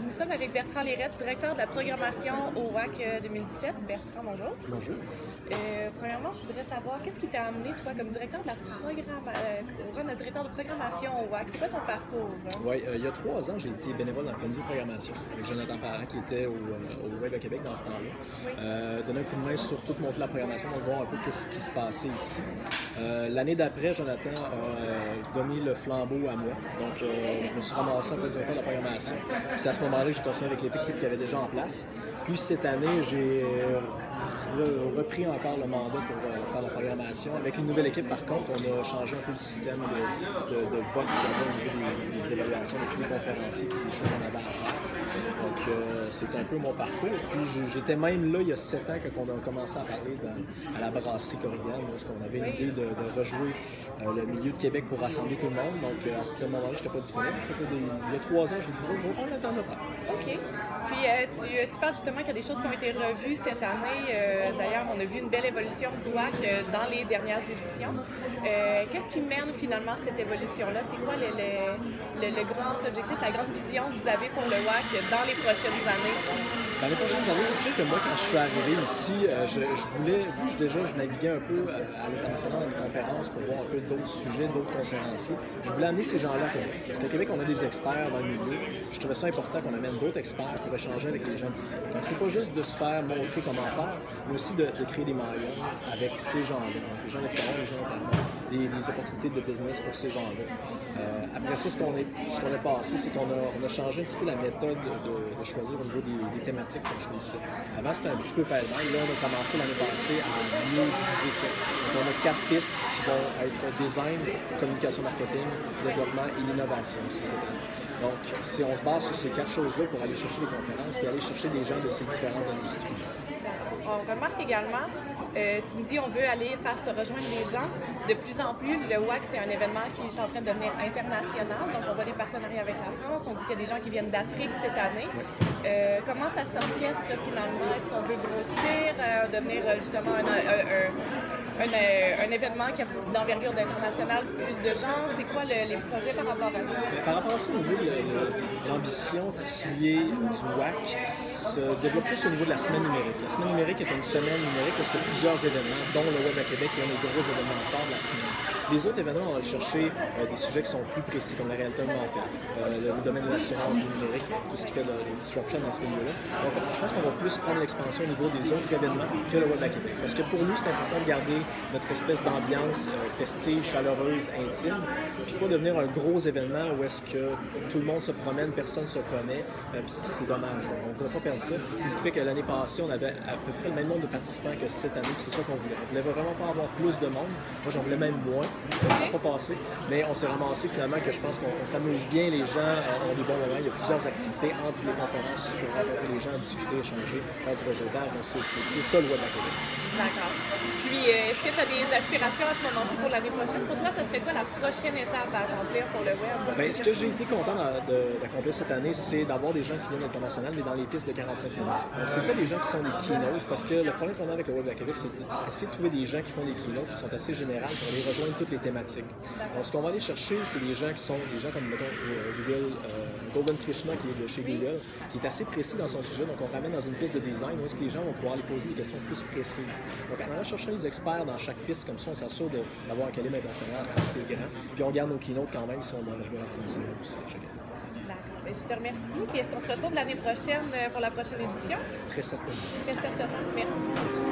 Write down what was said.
Nous sommes avec Bertrand Lérette, directeur de la programmation au WAC 2017. Bertrand, bonjour. Bonjour. Premièrement, je voudrais savoir, qu'est-ce qui t'a amené, toi, comme directeur de directeur de programmation au WAC? C'est quoi ton parcours? Oui, il y a 3 ans, j'ai été bénévole dans le comité de programmation avec Jonathan Parent qui était au Web à Québec dans ce temps-là. Oui. Donner un coup de main sur toute montrer la programmation, donc voir un peu ce qui se passait ici. L'année d'après, Jonathan a donné le flambeau à moi. Donc, je me suis ramassé en tant que directeur de la programmation. C'est à ce moment-là que j'ai continué avec l'équipe qu'il y avait déjà en place. Puis cette année, j'ai repris encore le mandat pour faire la programmation. Avec une nouvelle équipe, par contre, on a changé un peu le système de vote au niveau des évaluations de tous les conférenciers et des choses qu'on avait à faire. Donc, c'est un peu mon parcours. Puis, j'étais même là il y a 7 ans quand on a commencé à parler à la brasserie Corrigan, parce qu'on avait une idée de rejouer le milieu de Québec pour rassembler tout le monde. Donc, à ce moment-là, je n'étais pas disponible. Il y a 3 ans, j'ai dit, je vais prendre le temps de le faire. OK. Puis, tu parles justement qu'il y a des choses qui ont été revues cette année. D'ailleurs, on a vu une belle évolution du WAC dans les dernières éditions. Qu'est-ce qui mène finalement cette évolution-là? C'est quoi le grand objectif, la grande vision que vous avez pour le WAC dans les prochaines années? Dans les prochaines années, c'est sûr que moi, quand je suis arrivé ici, je voulais, vu que je naviguais un peu à l'international dans les conférences pour voir un peu d'autres sujets, d'autres conférenciers, je voulais amener ces gens-là à Québec. Parce qu'à Québec, on a des experts dans le milieu. Je trouvais ça important qu'on amène d'autres experts pour échanger avec les gens d'ici. Donc, c'est pas juste de se faire montrer comment faire, mais aussi de créer des maillons avec ces gens-là. Donc, les gens de l'extérieur, les gens internes, des opportunités de business pour ces gens-là. Après ça, ce qu'on a passé, c'est qu'on a changé un petit peu la méthode de choisir au niveau des thématiques qu'on choisissait. Avant, c'était un petit peu pêle-mêle. Là, on a commencé l'année passée à mieux diviser ça. Donc, on a 4 pistes qui vont être design, communication marketing, développement et l'innovation aussi cette année. Donc, si on se base sur ces 4 choses-là pour aller chercher des conférences et aller chercher des gens de ces différentes industries. On remarque également, tu me dis on veut aller faire se rejoindre les gens. De plus en plus, le WAC, c'est un événement qui est en train de devenir international. Donc, on voit des partenariats avec la France. On dit qu'il y a des gens qui viennent d'Afrique cette année. Comment ça s'orchestre finalement? Est-ce qu'on veut grossir, devenir justement un événement qui a d'envergure internationale, plus de gens? C'est quoi les projets par rapport à ça? Par rapport à ça, au niveau de l'ambition qui est du WAC se développe plus au niveau de la semaine numérique. La semaine numérique est une semaine numérique parce qu'il y a plusieurs événements, dont le Web à Québec, qui est un des gros événements forts de la semaine. Les autres événements, on va aller chercher des sujets qui sont plus précis, comme la réalité augmentée, le domaine de l'assurance numérique, tout ce qui fait les disruptions dans ce milieu-là. Donc, je pense qu'on va plus prendre l'expansion au niveau des autres événements que le Web à Québec. Parce que pour nous, c'est important de garder notre espèce d'ambiance festive, chaleureuse, intime, puis pas devenir un gros événement où est-ce que tout le monde se promène, personne ne se connaît, c'est dommage. On ne devrait pas perdre ça. C'est ce qui fait que l'année passée, on avait à peu près le même nombre de participants que cette année, puis c'est ça qu'on voulait. On voulait vraiment pas avoir plus de monde. Moi, j'en voulais même moins. Ça n'a pas passé. Mais on s'est ramassé finalement que je pense qu'on s'amuse bien, les gens ont des bons moments. Il y a plusieurs activités entre les conférences pour rencontrer les gens, discuter, échanger, faire du réseautage. Donc, c'est ça le Web à Québec. D'accord. Puis, est-ce que tu as des aspirations à ce moment-ci pour l'année prochaine? Pour toi, ça serait quoi la prochaine étape à accomplir pour le Web? Bien, ce que j'ai été content d'accomplir cette année, c'est d'avoir des gens qui viennent international, mais dans les pistes de 45 minutes. Donc, c'est pas des gens qui sont des keynotes, parce que le problème qu'on a avec le Web à Québec, c'est d'essayer de trouver des gens qui font des keynotes qui sont assez générales pour aller rejoindre toutes les thématiques. Donc, ce qu'on va aller chercher, c'est des gens qui sont des gens comme, mettons, Gogan Krishna, qui est de chez Google, qui est assez précis dans son sujet. Donc, on ramène dans une piste de design où est-ce que les gens vont pouvoir aller poser des questions plus précises. Donc, en allant chercher les experts dans chaque piste, comme ça, on s'assure d'avoir un calibre international assez grand. Puis, on garde nos keynotes quand même, si on a l'envergure internationale aussi chaque année. D'accord. Je te remercie. Puis, est-ce qu'on se retrouve l'année prochaine pour la prochaine édition? Très certainement. Très certainement. Merci beaucoup. Merci.